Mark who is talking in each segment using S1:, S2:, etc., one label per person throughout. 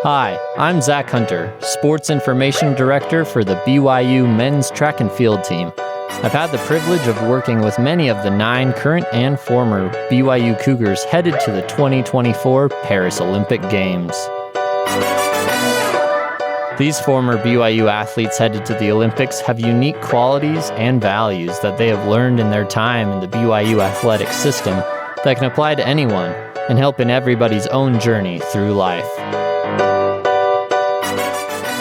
S1: Hi, I'm Zach Hunter, Sports Information Director for the BYU men's track and field team. I've had the privilege of working with many of the 9 current and former BYU Cougars headed to the 2024 Paris Olympic Games. These former BYU athletes headed to the Olympics have unique qualities and values that they have learned in their time in the BYU athletic system that can apply to anyone and help in everybody's own journey through life.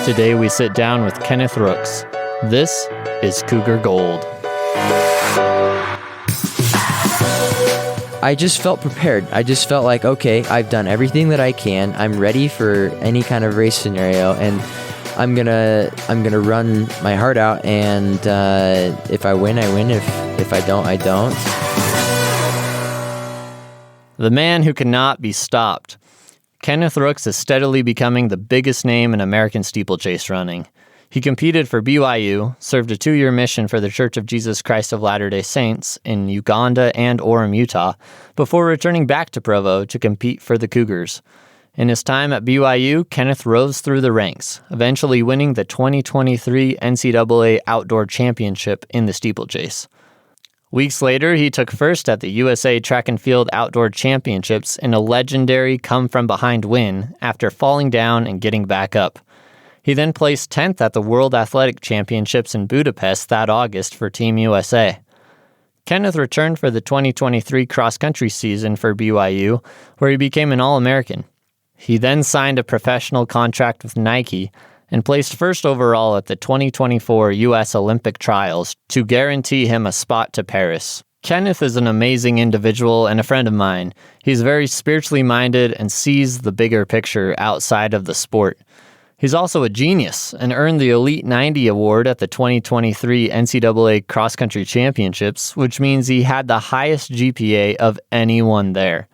S1: Today we sit down with Kenneth Rooks. This is Cougar Gold.
S2: I just felt prepared. I just felt like, okay, I've done everything that I can. I'm ready for any kind of race scenario, and I'm gonna run my heart out. And if I win, I win. If I don't, I don't.
S1: The man who cannot be stopped. Kenneth Rooks is steadily becoming the biggest name in American steeplechase running. He competed for BYU, served a 2-year mission for the Church of Jesus Christ of Latter-day Saints in Uganda and Orem, Utah, before returning back to Provo to compete for the Cougars. In his time at BYU, Kenneth rose through the ranks, eventually winning the 2023 NCAA Outdoor Championship in the steeplechase. Weeks later, he took first at the USA Track and Field Outdoor Championships in a legendary come-from-behind win after falling down and getting back up. He then placed 10th at the World Athletic Championships in Budapest that August for Team USA. Kenneth returned for the 2023 cross-country season for BYU, where he became an All-American. He then signed a professional contract with Nike and placed first overall at the 2024 U.S. Olympic Trials to guarantee him a spot to Paris. Kenneth is an amazing individual and a friend of mine. He's very spiritually minded and sees the bigger picture outside of the sport. He's also a genius and earned the Elite 90 award at the 2023 NCAA Cross Country Championships, which means he had the highest GPA of anyone there.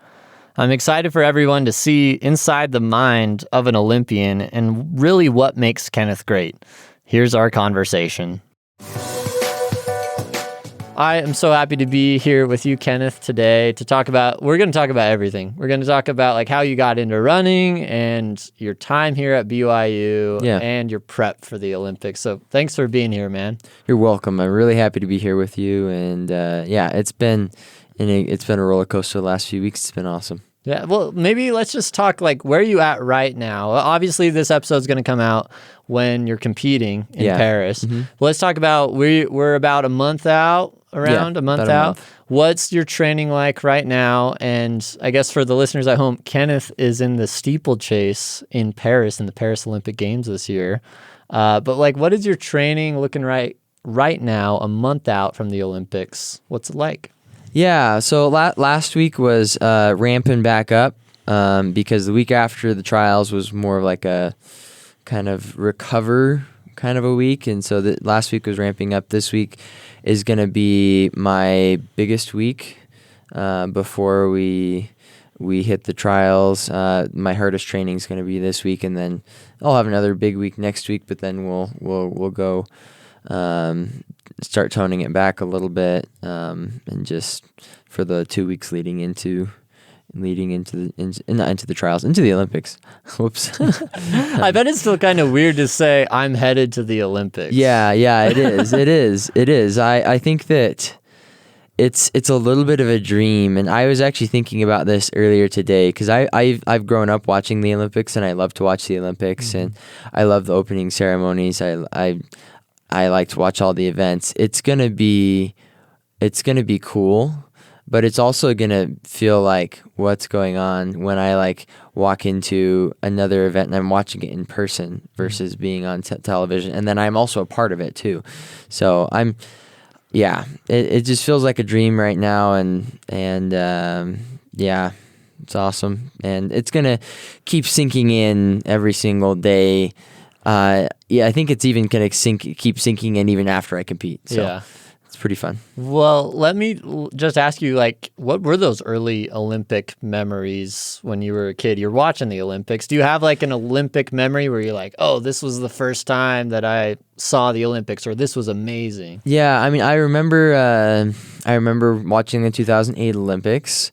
S1: I'm excited for everyone to see inside the mind of an Olympian and really what makes Kenneth great. Here's our conversation. I am so happy to be here with you, Kenneth, today to talk about, we're going to talk about everything. We're going to talk about like how you got into running and your time here at BYU and your prep for the Olympics. So thanks for being here, man.
S2: You're welcome. I'm really happy to be here with you. And it's been a roller coaster the last few weeks. It's been awesome.
S1: Yeah, well, maybe let's just talk like where are you at right now? Obviously, this episode is going to come out when you're competing in Paris. Mm-hmm. Let's talk about we're about a month out, a month out. What's your training like right now? And I guess for the listeners at home, Kenneth is in the steeplechase in Paris in the Paris Olympic Games this year. But like, what is your training looking right now, a month out from the Olympics? What's it like?
S2: Yeah, so last week was ramping back up because the week after the trials was more of like a kind of recover kind of a week. And so last week was ramping up. This week is going to be my biggest week before we hit the trials. My hardest training is going to be this week, and then I'll have another big week next week, but then we'll go start toning it back a little bit, and just for the 2 weeks leading into the trials, into the Olympics. Whoops.
S1: I bet it's still kind of weird to say I'm headed to the Olympics.
S2: Yeah, it is. It is. I think that it's a little bit of a dream, and I was actually thinking about this earlier today because I've grown up watching the Olympics, and I love to watch the Olympics, and I love the opening ceremonies. I like to watch all the events. It's gonna be cool, but it's also gonna feel like what's going on when I like walk into another event and I'm watching it in person versus being on television, and then I'm also a part of it too. So it just feels like a dream right now, and it's awesome, and it's gonna keep sinking in every single day. I think it's even going to keep sinking in even after I compete. So it's pretty fun.
S1: Well, let me just ask you, like, what were those early Olympic memories when you were a kid? You're watching the Olympics. Do you have like an Olympic memory where you're like, oh, this was the first time that I saw the Olympics, or this was amazing?
S2: Yeah, I mean, I remember watching the 2008 Olympics.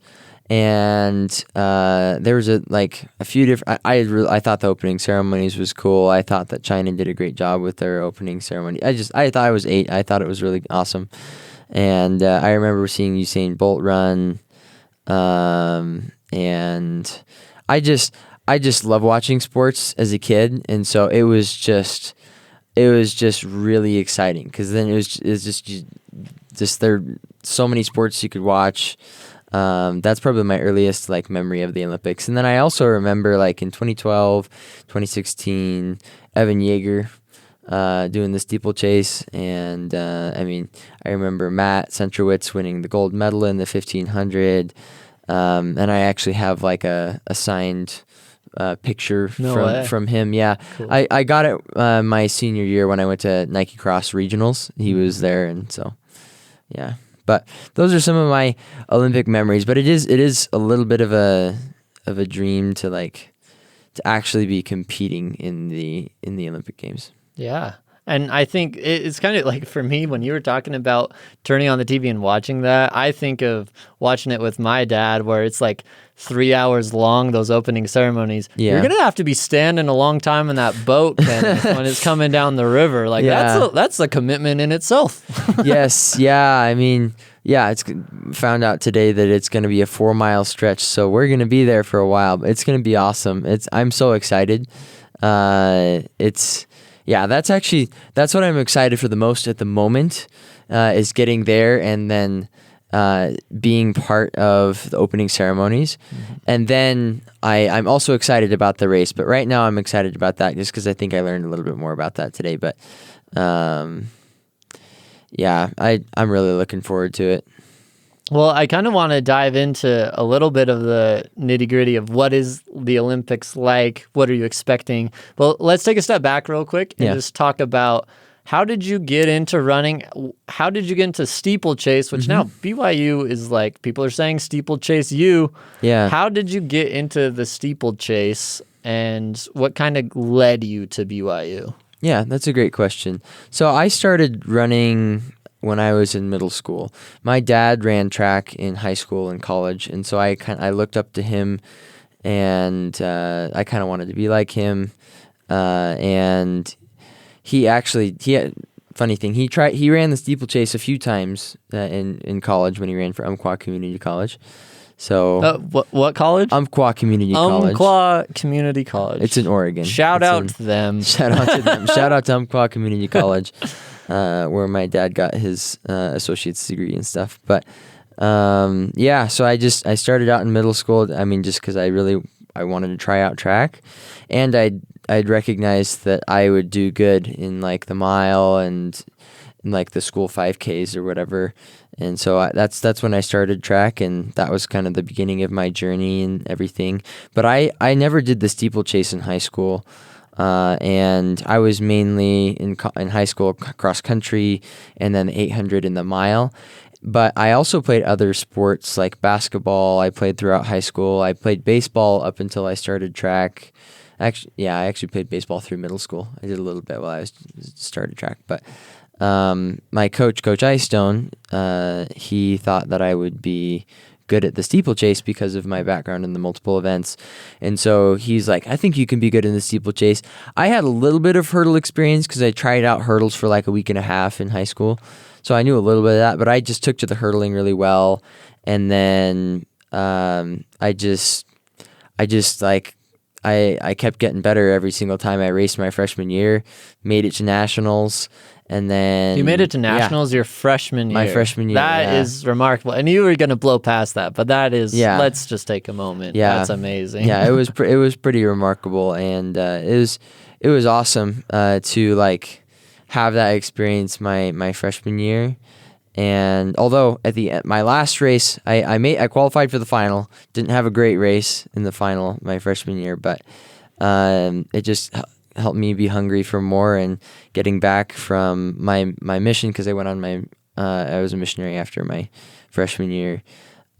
S2: And there was a few different. I thought the opening ceremonies was cool. I thought that China did a great job with their opening ceremony. I thought I was 8. I thought it was really awesome. And I remember seeing Usain Bolt run. And I just love watching sports as a kid, and so it was just really exciting because then it was just there are so many sports you could watch. That's probably my earliest memory of the Olympics. And then I also remember in 2012, 2016, Evan Yeager doing the steeplechase. And I remember Matt Centrowitz winning the gold medal in the 1500. And I actually have a signed picture from him. Yeah. Cool. I got it my senior year when I went to Nike Cross Regionals. He was there, and so yeah. But those are some of my Olympic memories. But it is a little bit of a dream to actually be competing in the Olympic Games.
S1: Yeah. And I think it's kind of for me, when you were talking about turning on the TV and watching that, I think of watching it with my dad, where it's 3 hours long, those opening ceremonies. Yeah. You're going to have to be standing a long time in that boat, Kenneth, when it's coming down the river. That's a commitment in itself. Yes.
S2: Yeah. It's found out today that it's going to be a 4-mile stretch. So we're going to be there for a while. It's going to be awesome. I'm so excited. Yeah, that's what I'm excited for the most at the moment, is getting there and then being part of the opening ceremonies. Mm-hmm. And then I'm also excited about the race, but right now I'm excited about that just because I think I learned a little bit more about that today. But yeah, I'm really looking forward to it.
S1: Well, I kind of want to dive into a little bit of the nitty-gritty of what is the Olympics like, what are you expecting? Well, let's take a step back real quick and just talk about, how did you get into running? How did you get into steeplechase, which now BYU is people are saying steeplechase U. Yeah. How did you get into the steeplechase, and what kind of led you to BYU?
S2: Yeah, that's a great question. So I started running when I was in middle school. My dad ran track in high school and college, and so I looked up to him, and I kind of wanted to be like him. And he had, funny thing, he ran the steeplechase a few times in college when he ran for Umpqua Community College. So
S1: what college?
S2: Umpqua Community College.
S1: Umpqua Community College.
S2: It's in Oregon.
S1: Shout out to them.
S2: Shout out to Umpqua Community College, where my dad got his associate's degree and stuff. But so I started out in middle school. Just because I wanted to try out track, and I'd recognized that I would do good in the mile and in the school 5Ks or whatever. And so that's when I started track, and that was kind of the beginning of my journey and everything. But I never did the steeplechase in high school, and I was mainly in high school cross country, and then the 800 and the mile. But I also played other sports like basketball. I played throughout high school. I played baseball up until I started track. I actually played baseball through middle school. I did a little bit while I started track, but. My Coach Eyestone, he thought that I would be good at the steeplechase because of my background in the multiple events. And so he's like, I think you can be good in the steeplechase. I had a little bit of hurdle experience because I tried out hurdles for a week and a half in high school. So I knew a little bit of that, but I just took to the hurdling really well. And then I kept getting better every single time I raced my freshman year, made it to nationals. And then
S1: you made it to nationals your freshman year.
S2: My freshman year.
S1: That is remarkable. And you were going to blow past that, but that is. Yeah. Let's just take a moment. Yeah, that's amazing.
S2: Yeah, it was pretty remarkable, and it was awesome to have that experience my freshman year. And although at my last race, I qualified for the final. Didn't have a great race in the final my freshman year, but it just helped me be hungry for more. And getting back from my mission, because I went on I was a missionary after my freshman year.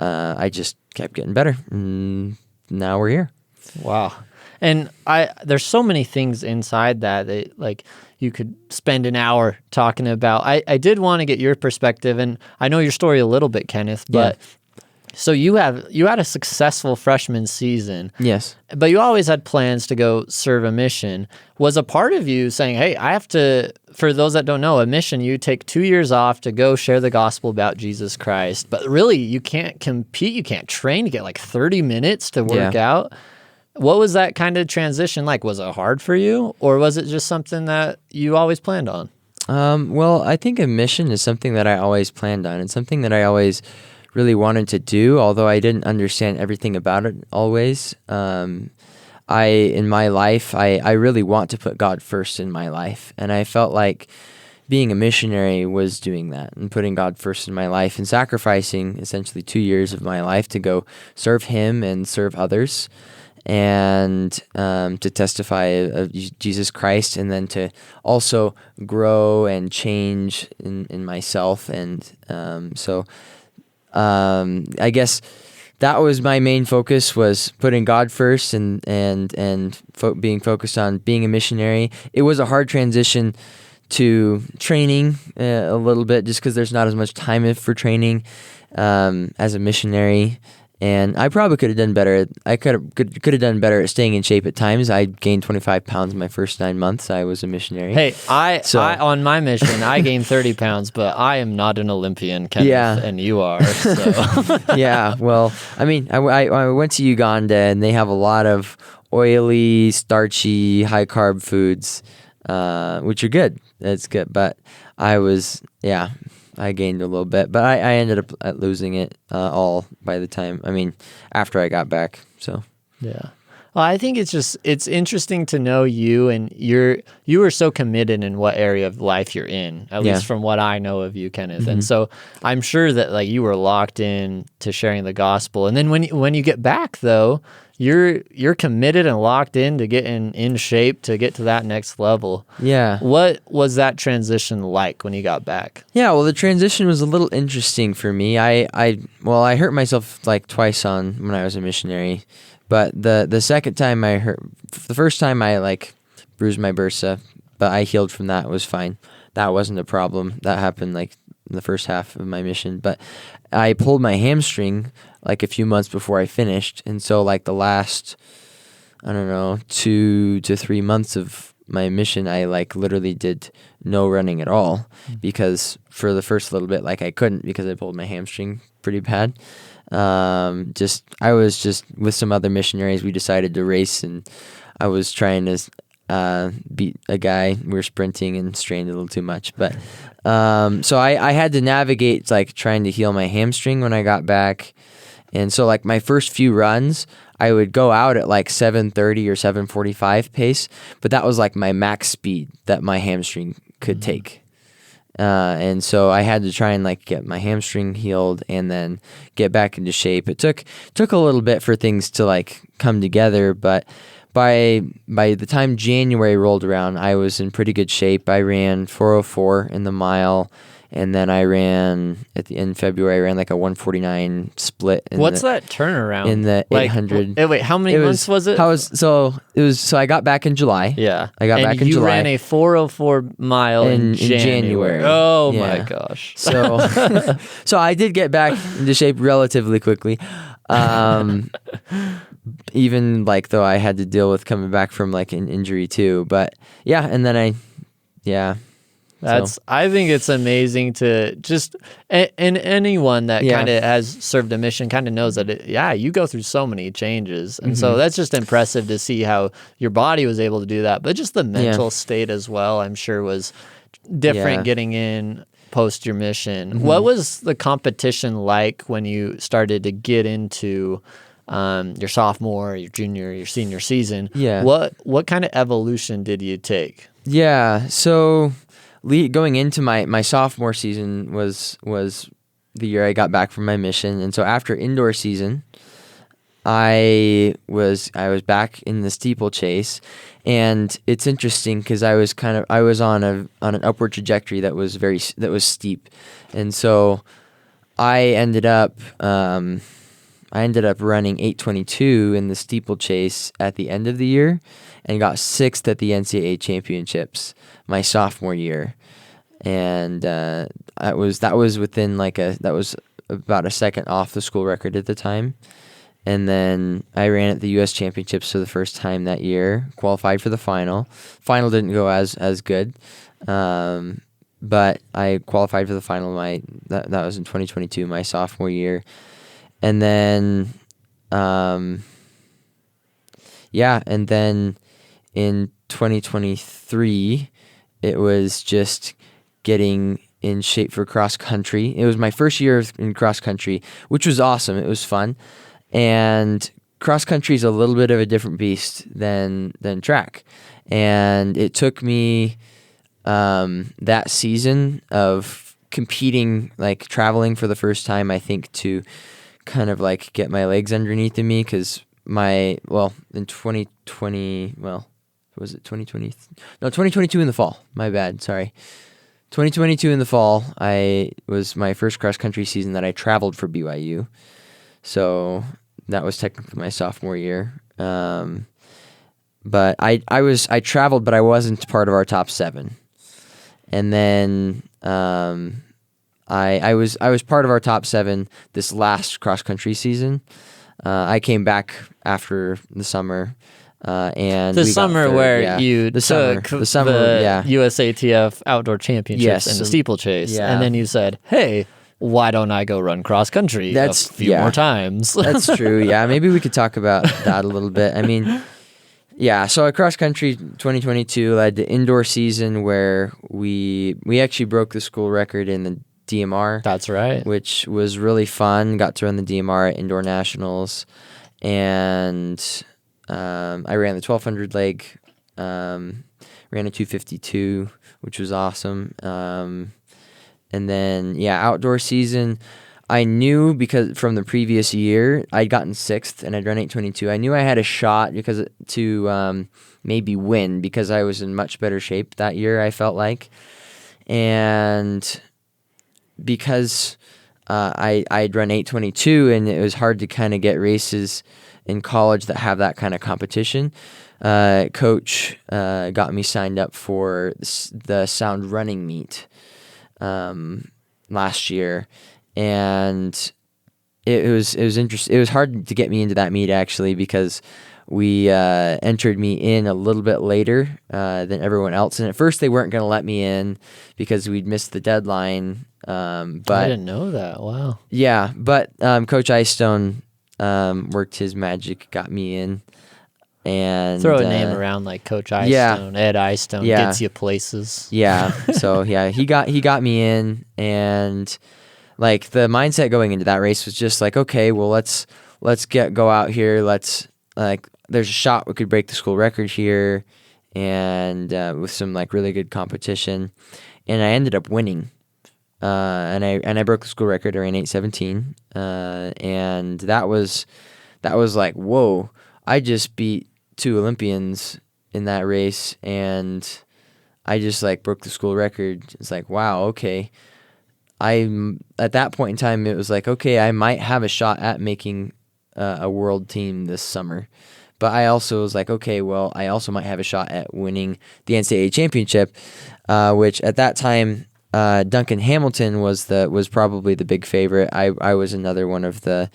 S2: I just kept getting better, and now we're here.
S1: Wow. And there's so many things inside that you could spend an hour talking about. I did want to get your perspective, and I know your story a little bit, Kenneth, but So you had a successful freshman season.
S2: Yes.
S1: But you always had plans to go serve a mission. Was a part of you saying, hey, I have to, for those that don't know, a mission, you take 2 years off to go share the gospel about Jesus Christ. But really, you can't compete, you can't train, you get like 30 minutes to work out. What was that kind of transition like? Was it hard for you, or was it just something that you always planned on?
S2: Well, I think a mission is something that I always planned on, and something that I always really wanted to do, although I didn't understand everything about it always. In my life, I really want to put God first in my life, and I felt like being a missionary was doing that and putting God first in my life and sacrificing essentially 2 years of my life to go serve Him and serve others, and to testify of Jesus Christ, and then to also grow and change in myself. And I guess that was my main focus, was putting God first and being focused on being a missionary. It was a hard transition to training a little bit, just because there's not as much time for training as a missionary. And I probably could have done better. I could have done better at staying in shape at times. I gained 25 pounds in my first 9 months. I was a missionary.
S1: Hey, I on my mission, I gained 30 pounds, but I am not an Olympian, Kenneth, and you are. So.
S2: Yeah, well, I mean, I went to Uganda, and they have a lot of oily, starchy, high-carb foods, which are good. That's good. But I gained a little bit, but I ended up losing it all by the time, after I got back. So
S1: yeah. Well, I think it's interesting to know you, and you are so committed in what area of life you're in, at least from what I know of you, Kenneth. Mm-hmm. And so I'm sure that like you were locked in to sharing the gospel. And then when you get back though, you're committed and locked in to getting in shape to get to that next level. Yeah. What was that transition like when you got back?
S2: Yeah, well, the transition was a little interesting for me. I hurt myself like twice when I was a missionary, but the second time the first time I like bruised my bursa, but I healed from that. It was fine. That wasn't a problem. That happened like in the first half of my mission, but I pulled my hamstring like a few months before I finished. And so like the last, 2 to 3 months of my mission, I like literally did no running at all, because for the first little bit, like I couldn't, because I pulled my hamstring pretty bad. I was just with some other missionaries, we decided to race, and I was trying to beat a guy. We were sprinting and strained a little too much, but so I had to navigate like trying to heal my hamstring when I got back. And so like my first few runs, I would go out at like 7:30 or 7:45 pace, but that was like my max speed that my hamstring could take. And so I had to try and like get my hamstring healed and then get back into shape. It took a little bit for things to like come together, but by the time January rolled around, I was in pretty good shape. I ran 4:04 in the mile, and then I ran in February. I ran like a 1:49 split.
S1: What's that turnaround
S2: in the 800?
S1: Wait, how many months was it?
S2: So I got back in July.
S1: Yeah,
S2: I got back in July.
S1: And you ran a 4:04 mile in January. Oh my gosh!
S2: So I did get back into shape relatively quickly. Even like though I had to deal with coming back from like an injury too, but yeah, and then
S1: I think it's amazing to just, and anyone that kind of has served a mission kind of knows that you go through so many changes, and so that's just impressive to see how your body was able to do that, but just the mental state as well, I'm sure was different getting in post your mission. What was the competition like when you started to get into your sophomore, your junior, your senior season? What kind of evolution did you take?
S2: So going into my sophomore season was the year I got back from my mission, and so after indoor season, I was back in the steeplechase, and it's interesting because I was on an upward trajectory that was steep, and so I ended up running 8:22 in the steeplechase at the end of the year, and got 6th at the NCAA championships my sophomore year, and that was within that was about a second off the school record at the time. And then I ran at the U.S. Championships for the first time that year, qualified for the final. Final didn't go as good, but I qualified for the final. That was in 2022, my sophomore year. And then, and then in 2023, it was just getting in shape for cross country. It was my first year in cross country, which was awesome. It was fun. And cross country is a little bit of a different beast than track. And it took me that season of competing, like traveling for the first time, I think, to kind of like get my legs underneath of me, because in 2020, was it 2020? No, 2022 in the fall. My bad, sorry. 2022 in the fall, I was my first cross country season that I traveled for BYU. So that was technically my sophomore year. But I traveled, but I wasn't part of our top 7. And then I was part of our top 7 this last cross country season. I came back after the summer. And
S1: the summer where you
S2: the
S1: took
S2: summer,
S1: the USATF outdoor championships and the steeplechase, and then you said, "Hey, why don't I go run cross country a few more times?"
S2: That's true. Yeah, maybe we could talk about that a little bit. I mean, yeah. So at cross country 2022 led to indoor season where we actually broke the school record in the DMR.
S1: That's right.
S2: Which was really fun. Got to run the DMR at indoor nationals, and I ran the 1200 leg, ran a 252, which was awesome. And then, outdoor season, I knew because from the previous year, I'd gotten 6th and I'd run 822. I knew I had a shot to maybe win because I was in much better shape that year, I felt like. And because I'd run 822 and it was hard to kind of get races in college that have that kind of competition, coach got me signed up for the Sound Running Meet last year, and it was interesting. It was hard to get me into that meet actually because we entered me in a little bit later than everyone else, and at first they weren't going to let me in because we'd missed the deadline. But
S1: I didn't know that. Wow.
S2: Yeah, but Coach Icestone worked his magic, got me in, and
S1: throw a name around like Coach Icestone, Ed Icestone gets you places.
S2: Yeah, so he got me in, and like the mindset going into that race was just like, okay, well let's go out here, there's a shot we could break the school record here, and with some like really good competition, and I ended up winning. And I broke the school record around 8:17, and that was like, whoa! I just beat 2 Olympians in that race, and I just like broke the school record. It's like, wow, okay. At that point in time, it was like, okay, I might have a shot at making a world team this summer, but I also was like, okay, well, I also might have a shot at winning the NCAA championship, which at that time. Duncan Hamilton was probably the big favorite. I was another one of the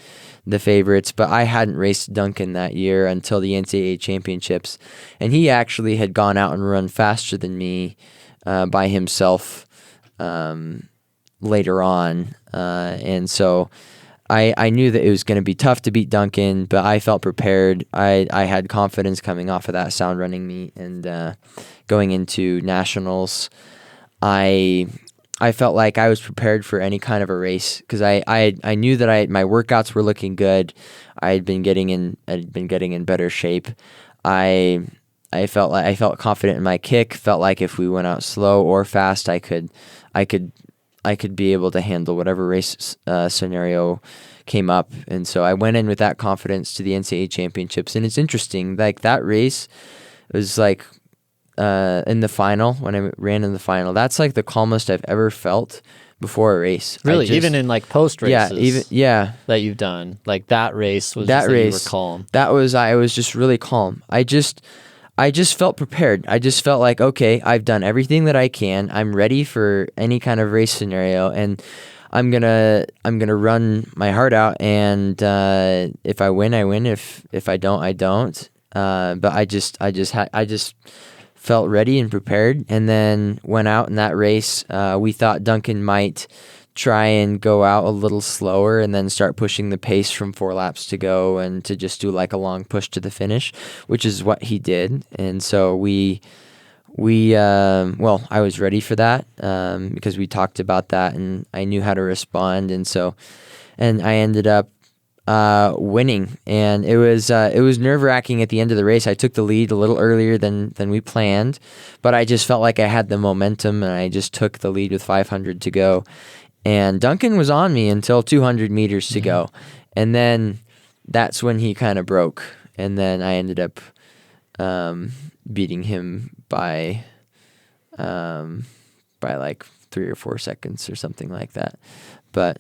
S2: favorites, but I hadn't raced Duncan that year until the NCAA championships, and he actually had gone out and run faster than me by himself later on, and so I knew that it was going to be tough to beat Duncan, but I felt prepared. I had confidence coming off of that Sound Running meet, and going into nationals, I felt like I was prepared for any kind of a race because I knew that my workouts were looking good. I'd been getting in better shape. I felt confident in my kick. Felt like if we went out slow or fast, I could be able to handle whatever race scenario came up. And so I went in with that confidence to the NCAA championships. And it's interesting, like that race was like. In the final, when I ran in the final, that's like the calmest I've ever felt before a race.
S1: Really, even in like post races,
S2: that
S1: you've done, like that race was that race. You were calm.
S2: I was just really calm. I just felt prepared. I just felt like, okay, I've done everything that I can. I'm ready for any kind of race scenario, and I'm gonna run my heart out, and if I win, I win. If I don't, I don't. But I just felt ready and prepared, and then went out in that race. We thought Duncan might try and go out a little slower and then start pushing the pace from 4 laps to go, and to just do like a long push to the finish, which is what he did. And so I was ready for that, because we talked about that and I knew how to respond. And I ended up winning, and it was nerve-wracking at the end of the race. I took the lead a little earlier than we planned, but I just felt like I had the momentum, and I just took the lead with 500 to go. And Duncan was on me until 200 meters to go. And then that's when he kind of broke. And then I ended up beating him by like 3 or 4 seconds or something like that. But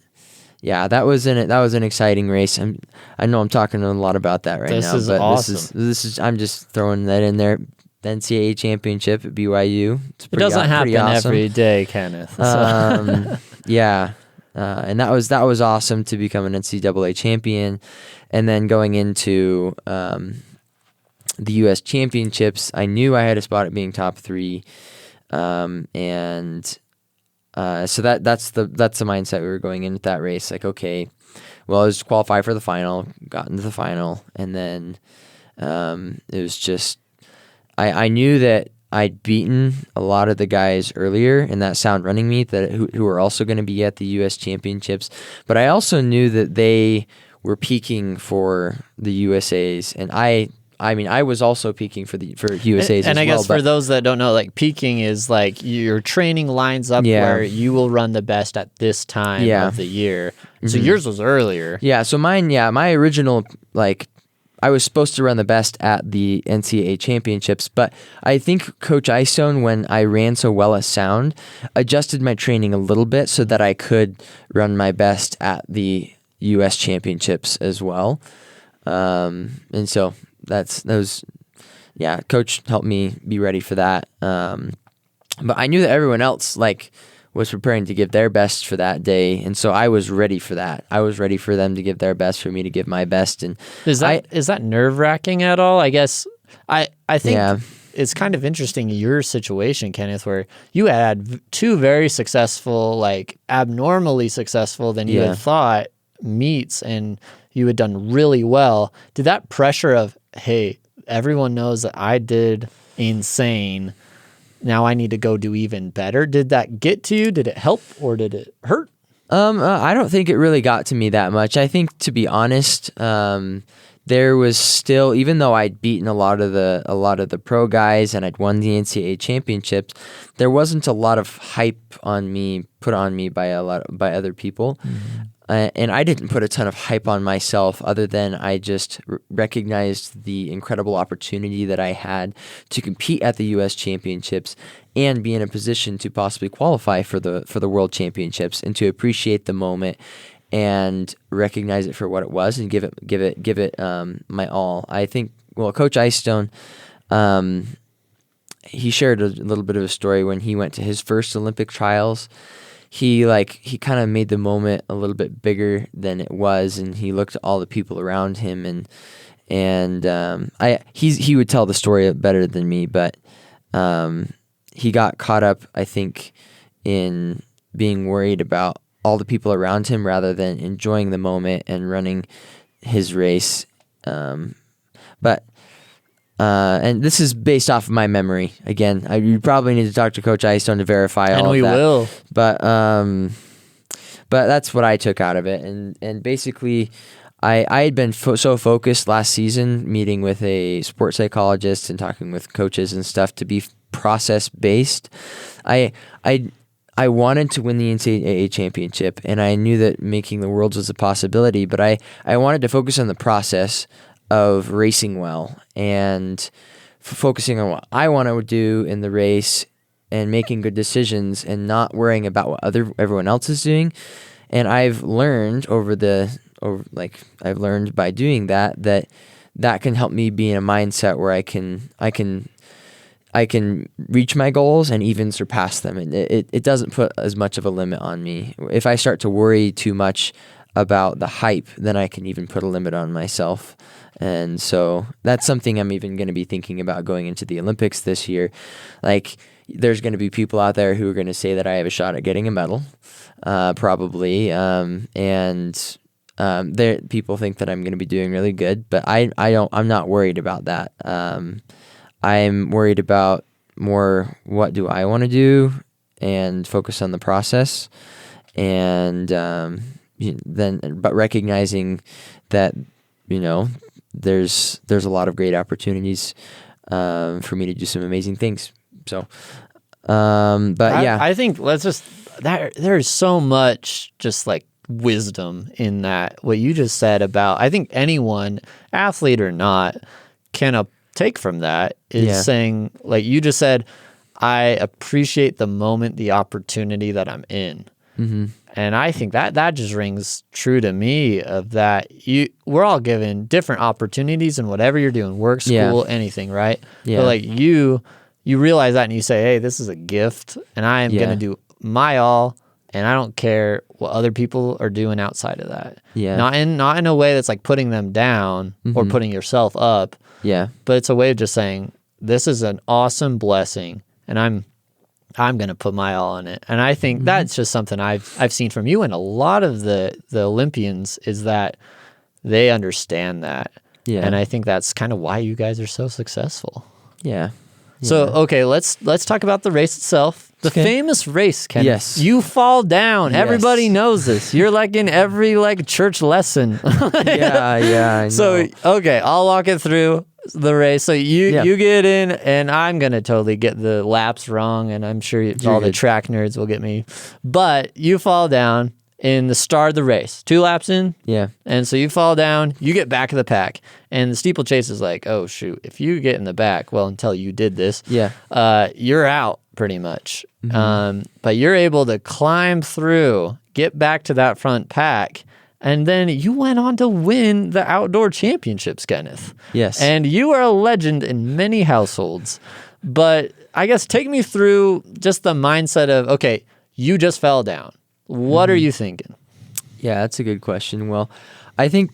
S2: yeah, that was an exciting race. I know I'm talking a lot about that right now.
S1: This is awesome.
S2: I'm just throwing that in there. The NCAA championship at BYU.
S1: It doesn't happen
S2: awesome.
S1: every day, Kenneth. So.
S2: Yeah, and that was awesome to become an NCAA champion, and then going into the U.S. championships, I knew I had a spot at being top 3, and so that's the mindset we were going into that race. Like, okay, well, I was qualified for the final, got into the final, and then it was just I knew that I'd beaten a lot of the guys earlier in that sound running meet who were also going to be at the U.S. championships, but I also knew that they were peaking for the USAs, and I was also peaking for USAs
S1: and
S2: as
S1: I guess
S2: well.
S1: For those that don't know, like peaking is like your training lines up where you will run the best at this time of the year. So yours was earlier.
S2: Yeah. So my original, like, I was supposed to run the best at the NCAA championships, but I think Coach Icestone, when I ran so well at sound, adjusted my training a little bit so that I could run my best at the U.S. championships as well. And so Coach helped me be ready for that. But I knew that everyone else was preparing to give their best for that day, and so I was ready for that. I was ready for them to give their best, for me to give my best. And
S1: is that nerve-wracking at all? I guess I think it's kind of interesting your situation, Kenneth, where you had 2 very successful, like abnormally successful than you had thought meets, and you had done really well. Did that pressure of, hey, everyone knows that I did insane, now I need to go do even better, did that get to you? Did it help or did it hurt?
S2: I don't think it really got to me that much. I think, to be honest, there was still, even though I'd beaten a lot of the pro guys and I'd won the NCAA championships, there wasn't a lot of hype put on me by other people. Mm-hmm. And I didn't put a ton of hype on myself, other than I just recognized the incredible opportunity that I had to compete at the U.S. championships and be in a position to possibly qualify for the World Championships, and to appreciate the moment and recognize it for what it was and give it my all. I think, Coach Icestone, he shared a little bit of a story when he went to his first Olympic trials. He kind of made the moment a little bit bigger than it was, and he looked at all the people around him, and he would tell the story better than me, but he got caught up, I think, in being worried about all the people around him rather than enjoying the moment and running his race. And this is based off of my memory. Again, you probably need to talk to Coach Icestone to verify all of that. And we
S1: will.
S2: But that's what I took out of it. And basically, I had been so focused last season, meeting with a sports psychologist and talking with coaches and stuff, to be process-based. I wanted to win the NCAA championship, and I knew that making the Worlds was a possibility, but I wanted to focus on the process of racing well and focusing on what I want to do in the race and making good decisions and not worrying about what everyone else is doing. And I've learned I've learned by doing that can help me be in a mindset where I can I can reach my goals and even surpass them. And it doesn't put as much of a limit on me. If I start to worry too much about the hype, then I can even put a limit on myself. And so that's something I'm even going to be thinking about going into the Olympics this year. Like, there's going to be people out there who are going to say that I have a shot at getting a medal, probably. People think that I'm going to be doing really good, but I'm not worried about that. I'm worried about more, what do I want to do, and focus on the process. And but recognizing that, there's a lot of great opportunities for me to do some amazing things. So,
S1: I think there's so much just like wisdom in that, what you just said about, I think anyone, athlete or not, can take from that is saying, like you just said, I appreciate the moment, the opportunity that I'm in.
S2: Mm-hmm.
S1: And I think that just rings true to me, of that we're all given different opportunities in whatever you're doing, work, school, anything, right?
S2: Yeah.
S1: But like you realize that and you say, hey, this is a gift and I am going to do my all, and I don't care what other people are doing outside of that.
S2: Yeah.
S1: Not in a way that's like putting them down or putting yourself up.
S2: Yeah.
S1: But it's a way of just saying, this is an awesome blessing and I'm going to put my all in it. And I think that's just something I've seen from you and a lot of the Olympians, is that they understand that.
S2: Yeah.
S1: And I think that's kind of why you guys are so successful.
S2: Yeah.
S1: So, okay, let's talk about the race itself. The famous race, Ken.
S2: Yes.
S1: You fall down.
S2: Yes.
S1: Everybody knows this. You're like in every like church lesson.
S2: Yeah, I know.
S1: So, okay, I'll walk it through the race. So you get in, and I'm going to totally get the laps wrong, and I'm sure all the track nerds will get me. But you fall down in the start of the race, 2 laps in.
S2: Yeah.
S1: And so you fall down, you get back of the pack, and the steeplechase is like, oh shoot, if you get in the back, well, until you did this, you're out pretty much. But you're able to climb through, get back to that front pack, and then you went on to win the outdoor championships, Kenneth.
S2: Yes.
S1: And you are a legend in many households. But I guess take me through just the mindset of, okay, you just fell down. What are you thinking?
S2: Yeah, that's a good question. Well, I think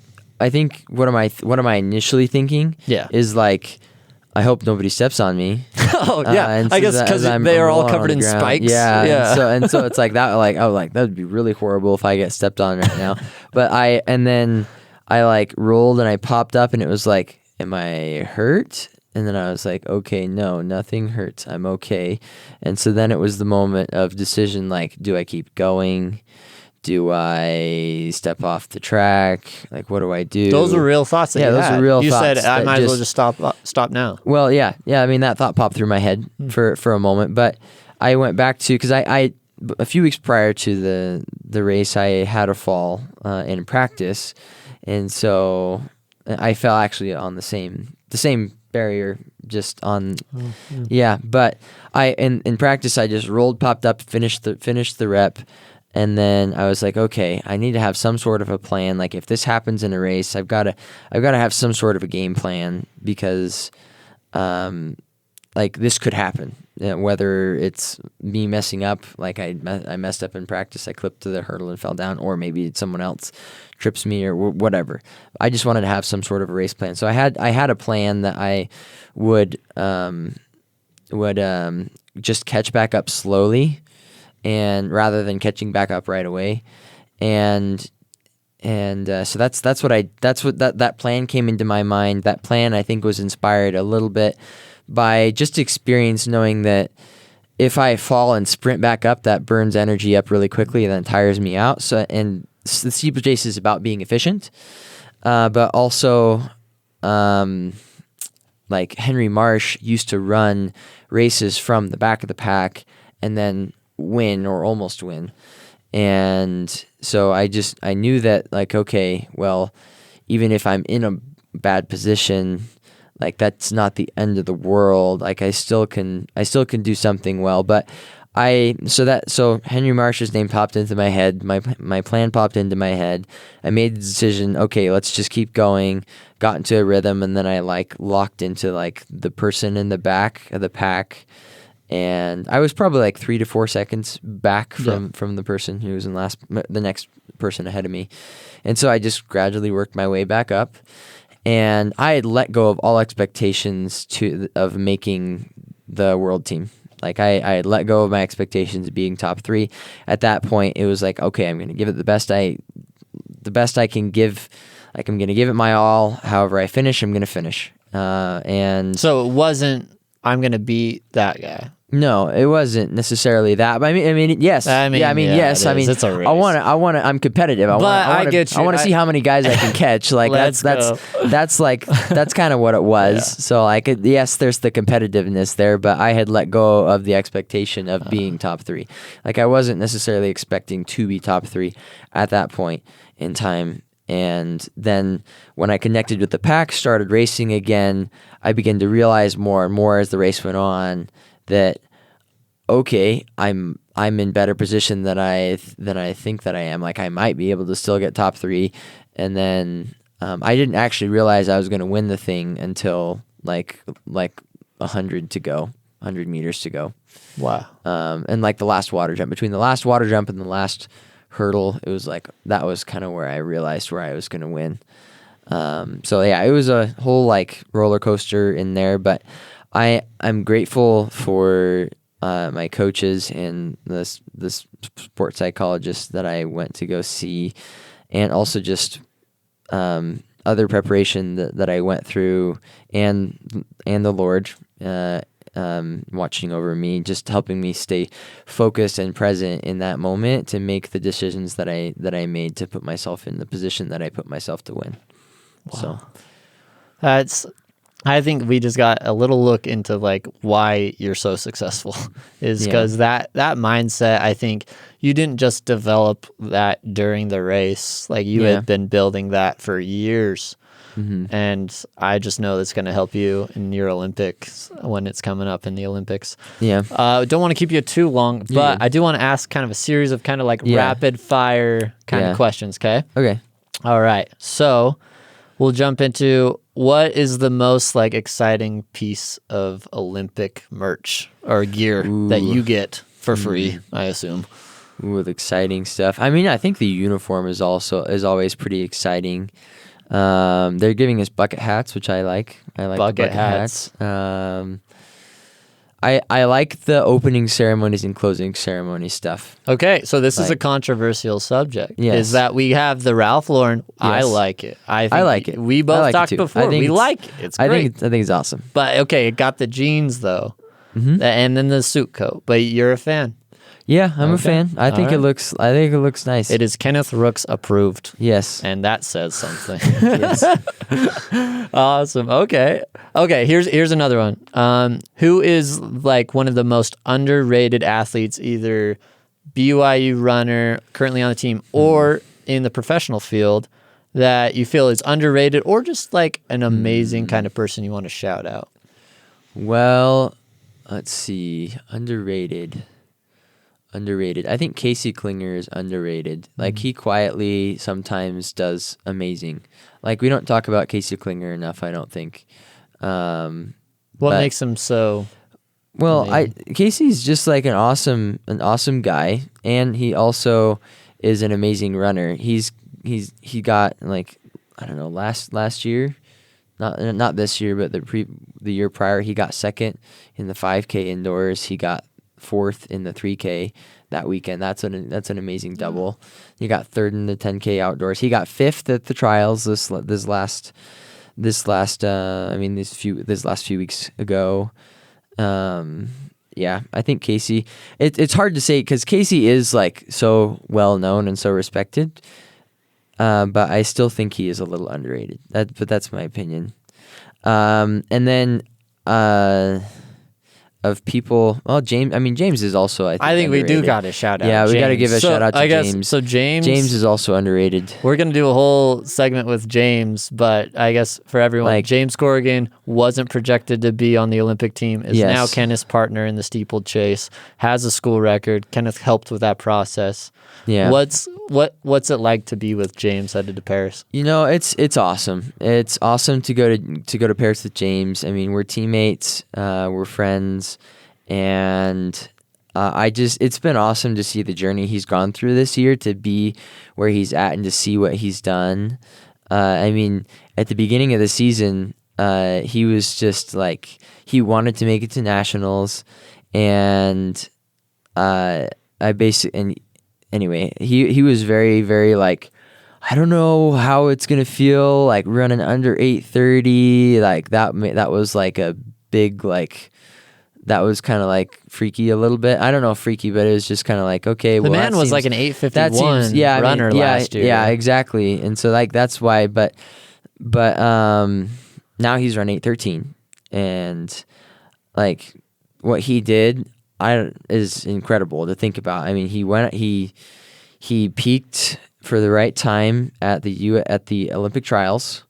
S2: what am I initially thinking?
S1: Yeah.
S2: Is like, I hope nobody steps on me.
S1: Oh yeah, I guess because they are all covered in spikes.
S2: Yeah. And so it's like that. Like, oh, like that would be really horrible if I get stepped on right now. But then I like rolled and I popped up and it was like, am I hurt? And then I was like, okay, no, nothing hurts. I'm okay. And so then it was the moment of decision, like, do I keep going? Do I step off the track? Like, what do I do?
S1: Those were real thoughts that you had.
S2: Those were real
S1: you
S2: thoughts.
S1: You said, I might as well just stop now.
S2: Well, yeah. I mean, that thought popped through my head for a moment. But I went back to, because I a few weeks prior to the race, I had a fall in practice. And so I fell actually on the same barrier, just on but I in practice I just rolled, popped up, finished the rep, and then I was like, okay, I need to have some sort of a plan. Like, if this happens in a race, I've got to have some sort of a game plan, because like, this could happen, whether it's me messing up, like I messed up in practice, I clipped to the hurdle and fell down, or maybe someone else trips me or whatever. I just wanted to have some sort of a race plan. So I had a plan that I would just catch back up slowly, and rather than catching back up right away, and so that's what that plan came into my mind. That plan, I think, was inspired a little bit by just experience, knowing that if I fall and sprint back up, that burns energy up really quickly and then tires me out. So, and the steeplechase is about being efficient, but also, like Henry Marsh used to run races from the back of the pack and then win or almost win. And so I knew that, like, okay, well, even if I'm in a bad position, like, that's not the end of the world. Like, I still can do something well. But So Henry Marsh's name popped into my head. My plan popped into my head. I made the decision, okay, let's just keep going. Got into a rhythm, and then I locked into the person in the back of the pack, and I was probably 3 to 4 seconds back from the person who was the next person ahead of me. And so I just gradually worked my way back up, and I had let go of all expectations of making the world team. I had let go of my expectations of being top 3. At that point, it was okay, I'm going to give it the best I can give. I'm going to give it my all. However I finish, I'm going to finish. And
S1: so it wasn't, I'm going to beat that guy.
S2: No, it wasn't necessarily that. But I mean, yes. Yes.
S1: It's a race.
S2: I'm competitive. I want to see how many guys I can catch. That's kind of what it was. Yeah. So yes, there's the competitiveness there, but I had let go of the expectation of being top 3. I wasn't necessarily expecting to be top 3 at that point in time. And then when I connected with the pack, started racing again, I began to realize more and more as the race went on that, okay, I'm in better position than I think that I am. I might be able to still get top 3, and then I didn't actually realize I was going to win the thing until 100 to go, 100 meters to go.
S1: Wow.
S2: And the last water jump, between the last water jump and the last hurdle, it was that was kind of where I realized where I was going to win. So yeah, it was a whole roller coaster in there, but I'm grateful for my coaches and this sports psychologist that I went to go see, and also just other preparation that I went through, and the Lord watching over me, just helping me stay focused and present in that moment to make the decisions that I made to put myself in the position that I put myself to win.
S1: Wow. So I think we just got a little look into why you're so successful is because that mindset, I think you didn't just develop that during the race. You had been building that for years. Mm-hmm. And I just know that's going to help you in your Olympics when it's coming up in the Olympics.
S2: Yeah.
S1: Don't want to keep you too long, but I do want to ask kind of a series of kind of rapid fire kind of questions. Okay.
S2: Okay.
S1: All right. So we'll jump into what is the most exciting piece of Olympic merch or gear that you get for free, I assume.
S2: With exciting stuff. I mean, I think the uniform is always pretty exciting. They're giving us bucket hats, which I like. I like bucket hats. I like the opening ceremonies and closing ceremony stuff.
S1: Okay, so this is a controversial subject.
S2: Yes.
S1: Is that we have the Ralph Lauren. Yes. I like it. I
S2: like it.
S1: We both talked before. We like it. It's great.
S2: I think it's awesome.
S1: But okay, it got the jeans though, and then the suit coat. But you're a fan.
S2: Yeah, I'm a fan. I think it looks nice.
S1: It is Kenneth Rooks approved.
S2: Yes.
S1: And that says something.
S2: Yes.
S1: Awesome. Okay. Here's another one. Who is one of the most underrated athletes, either BYU runner currently on the team or in the professional field, that you feel is underrated or just an amazing kind of person you want to shout out?
S2: Well, let's see. Underrated. I think Casey Klinger is underrated. He quietly sometimes does amazing. We don't talk about Casey Klinger enough, I don't think.
S1: What makes him so?
S2: Well, Casey's just an awesome guy, and he also is an amazing runner. He got I don't know, last year, not this year, but the year prior, he got second in the 5K indoors. He got fourth in the 3K that weekend. That's an amazing double. He got third in the 10K outdoors. He got fifth at the trials this last few weeks ago. I think Casey. It's hard to say because Casey is so well known and so respected. But I still think he is a little underrated. But that's my opinion. And then of people, well, James is also, I think
S1: we do got to shout out.
S2: Yeah, we got to give a shout out to
S1: James.
S2: James.
S1: So James
S2: is also underrated.
S1: We're going to do a whole segment with James, but I guess for everyone, James Corrigan, wasn't projected to be on the Olympic team, is
S2: Yes.
S1: now Kenneth's partner in the steeplechase, has a school record. Kenneth helped with that process.
S2: Yeah.
S1: What's it like to be with James headed to Paris?
S2: It's awesome. It's awesome to go to Paris with James. I mean, we're teammates, we're friends, and it's been awesome to see the journey he's gone through this year, to be where he's at and to see what he's done. I mean, at the beginning of the season, he was just like, he wanted to make it to nationals, and anyway, he was very, very like, I don't know how it's gonna feel like running under 8:30. Like that was like a big, like, that was kind of like freaky a little bit. I don't know if freaky, but it was just kind of like, okay,
S1: The man was like an 8:51 runner last year.
S2: Yeah, exactly. And so like that's why. But now he's run 8:13, and like what he did, is incredible to think about. I mean, he peaked for the right time at the Olympic trials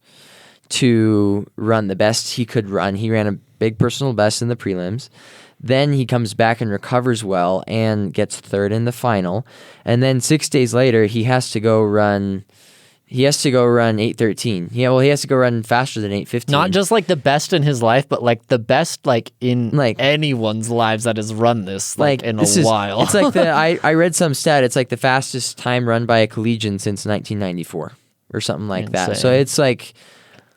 S2: to run the best he could run. He ran a big personal best in the prelims. Then he comes back and recovers well and gets third in the final. And then 6 days later, he has to go run 8:13. Yeah, well, he has to go run faster than 8:15.
S1: Not just like the best in his life, but like the best like in like anyone's lives that has run this like in a while.
S2: It's like I read some stat. It's like the fastest time run by a collegiate since 1994 or something like that. So it's like,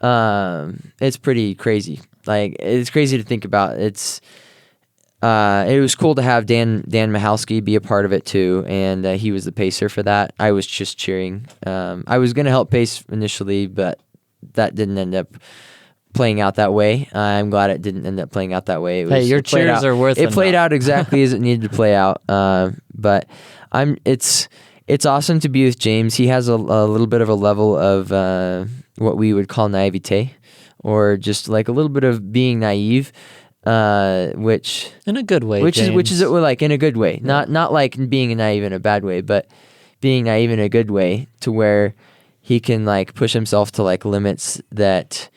S2: it's pretty crazy. Like, it's crazy to think about. It was cool to have Dan Michalski be a part of it too, and he was the pacer for that. I was just cheering. I was gonna help pace initially, but that didn't end up playing out that way. I'm glad it didn't end up playing out that way.
S1: Your cheers are worth it.
S2: It played out exactly as it needed to play out. But it's awesome to be with James. He has a little bit of a level of what we would call naivete, or just like a little bit of being naive. Which
S1: in a good way,
S2: which is like in a good way, not like being naive in a bad way, but being naive in a good way, to where he can like push himself to like limits that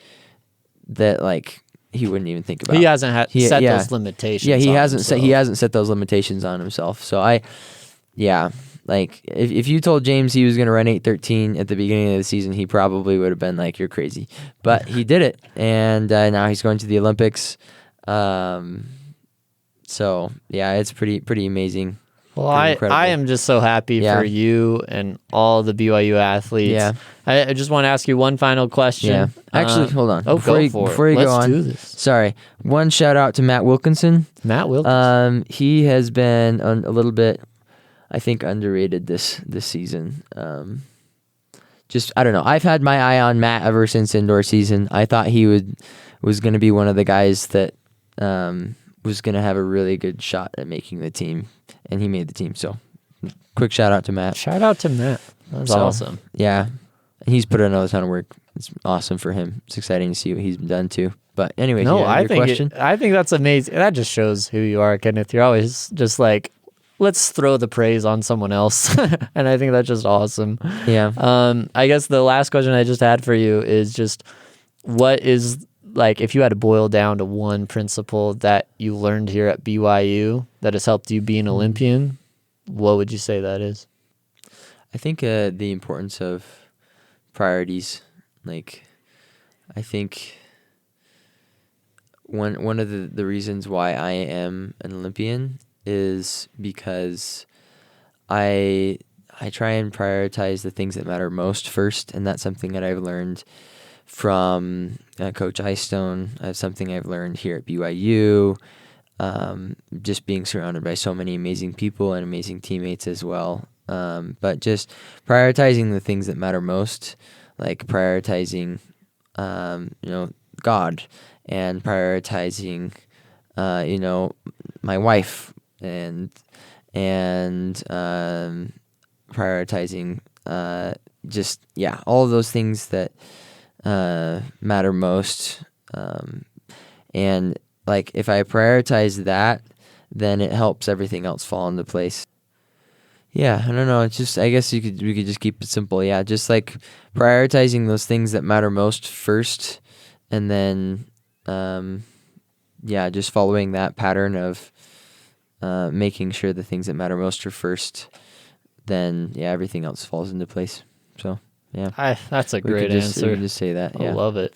S2: like he wouldn't even think about.
S1: He hasn't set those limitations.
S2: Yeah, he hasn't set those limitations on himself. So like if you told James he was going to run 8:13 at the beginning of the season, he probably would have been like, "You're crazy," but he did it, and now he's going to the Olympics. So yeah, it's pretty amazing.
S1: Well, I am just so happy for you and all the BYU athletes.
S2: Yeah.
S1: I just want to ask you one final question.
S2: Yeah. Actually, hold on.
S1: Before you
S2: go on,
S1: do this.
S2: Sorry. One shout out to Matt Wilkinson.
S1: Matt Wilkinson.
S2: He has been a little bit, I think, underrated this season. Just, I don't know. I've had my eye on Matt ever since indoor season. I thought he was going to be one of the guys that was going to have a really good shot at making the team, and he made the team. So, quick shout out to Matt.
S1: Shout out to Matt. That's awesome.
S2: Yeah, and he's put in a ton of work. It's awesome for him. It's exciting to see what he's done too. But anyway,
S1: I think that's amazing. That just shows who you are, Kenneth. You're always just like, let's throw the praise on someone else, and I think that's just awesome.
S2: Yeah.
S1: I guess the last question I just had for you is just, what is, like, if you had to boil down to one principle that you learned here at BYU that has helped you be an Olympian, what would you say that is?
S2: I think the importance of priorities. Like, I think one of the reasons why I am an Olympian is because I try and prioritize the things that matter most first, and that's something that I've learned from Coach Eystone. That's something I've learned here at BYU, just being surrounded by so many amazing people and amazing teammates as well. But just prioritizing the things that matter most, like prioritizing, God, and prioritizing, my wife, and prioritizing, all of those things that matter most, and like if I prioritize that, then it helps everything else fall into place. Yeah, I don't know. It's just, I guess we could just keep it simple. Yeah, just like prioritizing those things that matter most first, and then just following that pattern of making sure the things that matter most are first, then everything else falls into place. So
S1: that's a great answer.
S2: We can just say that.
S1: I love it.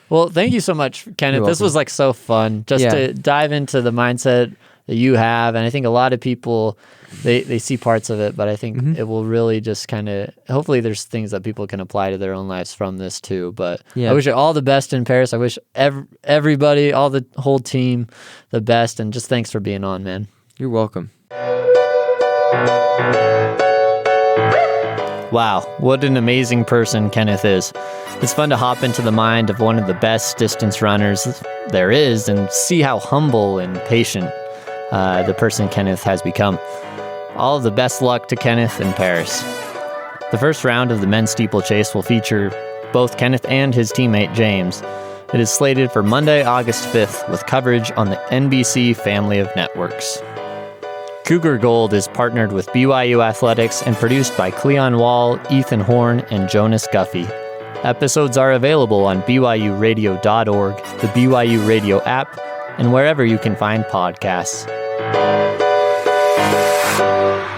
S1: Well, thank you so much, Kenneth. This was like so fun just to dive into the mindset that you have. And I think a lot of people, they see parts of it, but I think it will really just kind of, hopefully there's things that people can apply to their own lives from this too. But I wish you all the best in Paris. I wish everybody, the whole team, the best. And just thanks for being on, man.
S2: You're welcome.
S1: Wow, what an amazing person Kenneth is. It's fun to hop into the mind of one of the best distance runners there is and see how humble and patient the person Kenneth has become. All of the best luck to Kenneth in Paris. The first round of the men's steeplechase will feature both Kenneth and his teammate James. It is slated for Monday, August 5th with coverage on the NBC family of networks. Cougar Gold is partnered with BYU Athletics and produced by Cleon Wall, Ethan Horn, and Jonas Guffey. Episodes are available on BYURadio.org, the BYU Radio app, and wherever you can find podcasts.